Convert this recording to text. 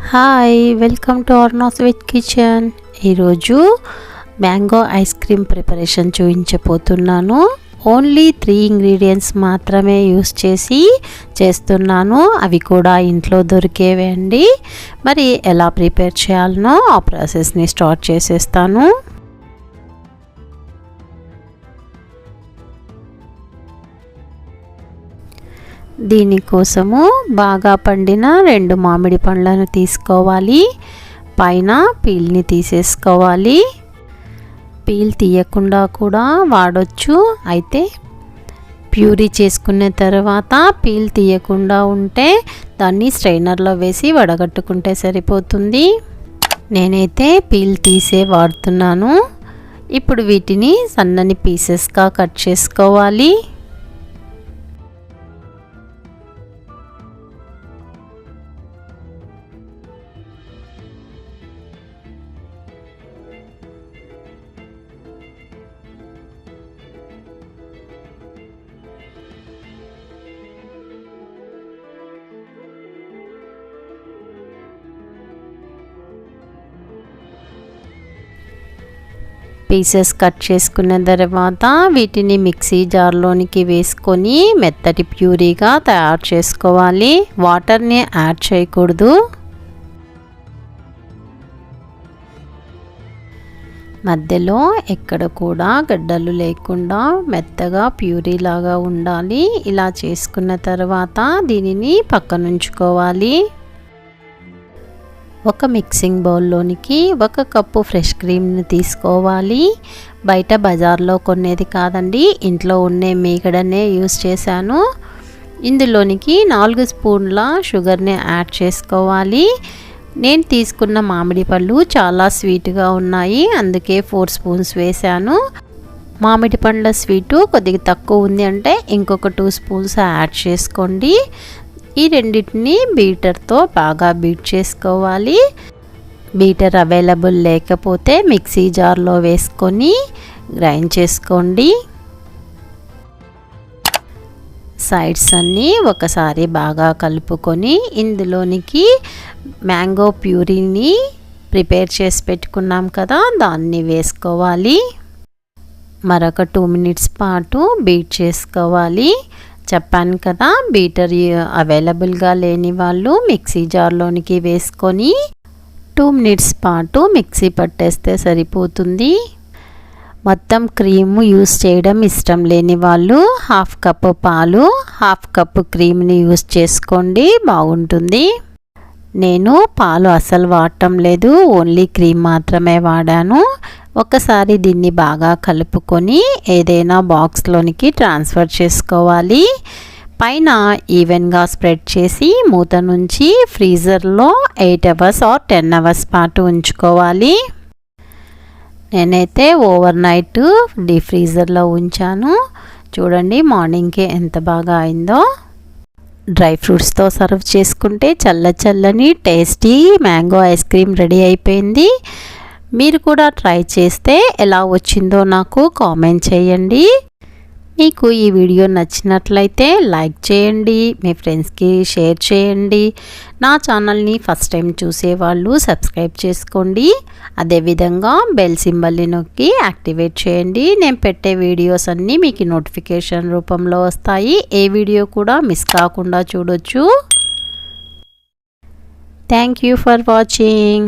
Hi, welcome to Arnas with kitchen. ఈరోజు mango ice cream preparation చూపించబోతున్నాను. Only 3 ingredients మాత్రమే use చేసి చేస్తున్నాను. అవి కూడా ఇంట్లో దొరికేవే అండి. మరి ఎలా ప్రిపేర్ చేయాలనో ఆ ప్రాసెస్ని స్టార్ట్ చేసేస్తాను. దీనికోసము బాగా పండిన 2 మామిడి పండ్లను తీసుకోవాలి. పైన పీల్ని తీసేసుకోవాలి. పీల్ తీయకుండా కూడా వాడొచ్చు. అయితే ప్యూరీ చేసుకున్న తర్వాత పీల్ తీయకుండా ఉంటే దాన్ని స్ట్రైనర్లో వేసి వడగట్టుకుంటే సరిపోతుంది. నేనైతే పీల్ తీసే వాడుతున్నాను. ఇప్పుడు వీటిని సన్నని పీసెస్గా కట్ చేసుకోవాలి. పీసెస్ కట్ చేసుకున్న తర్వాత వీటిని మిక్సీ జార్లోనికి వేసుకొని మెత్తటి ప్యూరీగా తయారు చేసుకోవాలి. వాటర్ని యాడ్ చేయకూడదు. మధ్యలో ఎక్కడ కూడా గడ్డలు లేకుండా మెత్తగా ప్యూరీ లాగా ఉండాలి. ఇలా చేసుకున్న తర్వాత దీనిని పక్కనుంచుకోవాలి. ఒక మిక్సింగ్ బౌల్లోనికి 1 కప్పు ఫ్రెష్ క్రీమ్ని తీసుకోవాలి. బయట బజార్లో కొనేది కాదండి, ఇంట్లో ఉండే మీగడనే యూస్ చేశాను. ఇందులోనికి 4 స్పూన్ల షుగర్ని యాడ్ చేసుకోవాలి. నేను తీసుకున్న మామిడి పళ్ళు చాలా స్వీట్గా ఉన్నాయి, అందుకే 4 స్పూన్స్ వేశాను. మామిడి పండ్ల స్వీటు కొద్దిగా తక్కువ ఉంది అంటే ఇంకొక 2 స్పూన్స్ యాడ్ చేసుకోండి. ఈ రెండింటిని బీటర్తో బాగా బీట్ చేసుకోవాలి. బీటర్ అవైలబుల్ లేకపోతే మిక్సీ జార్లో వేసుకొని గ్రైండ్ చేసుకోండి. సైడ్స్ అన్నీ ఒకసారి బాగా కలుపుకొని ఇందులోనికి మ్యాంగో ప్యూరీని ప్రిపేర్ చేసి పెట్టుకున్నాం కదా, దాన్ని వేసుకోవాలి. మరొక 2 మినిట్స్ పాటు బీట్ చేసుకోవాలి. చెప్పాను కదా, బీటర్ అవైలబుల్గా లేని వాళ్ళు మిక్సీ జార్లోనికి వేసుకొని 2 మినిట్స్ పాటు మిక్సీ పట్టేస్తే సరిపోతుంది. మొత్తం క్రీము యూస్ చేయడం ఇష్టం లేని వాళ్ళు 1/2 కప్పు పాలు 1/2 కప్పు క్రీమ్ని యూస్ చేసుకోండి, బాగుంటుంది. నేను పాలు అస్సలు వాడటం లేదు, ఓన్లీ క్రీమ్ మాత్రమే వాడాను. ఒకసారి దీన్ని బాగా కలుపుకొని ఏదైనా బాక్స్లోనికి ట్రాన్స్ఫర్ చేసుకోవాలి. పైన ఈవెన్గా స్ప్రెడ్ చేసి మూత నుంచి ఫ్రీజర్లో 8 అవర్స్ ఆర్ 10 అవర్స్ పాటు ఉంచుకోవాలి. నేనైతే ఓవర్ నైట్ డీప్ ఫ్రీజర్లో ఉంచాను. చూడండి మార్నింగ్కి ఎంత బాగా అయిందో. డ్రై ఫ్రూట్స్తో సర్వ్ చేసుకుంటే చల్లని tasty mango ice cream ready అయిపోయింది. మీరు కూడా ట్రై చేస్తే ఎలా వచ్చిందో నాకు కామెంట్ చేయండి. మీకు ఈ వీడియో నచ్చినట్లయితే లైక్ చేయండి, మీ ఫ్రెండ్స్కి షేర్ చేయండి. నా ఛానల్ని ఫస్ట్ టైం చూసేవాళ్ళు సబ్స్క్రైబ్ చేసుకోండి. అదేవిధంగా బెల్ సింబల్ని నొక్కి యాక్టివేట్ చేయండి. నేను పెట్టే వీడియోస్ అన్నీ మీకు నోటిఫికేషన్ రూపంలో వస్తాయి. ఏ వీడియో కూడా మిస్ కాకుండా చూడొచ్చు. Thank you for watching.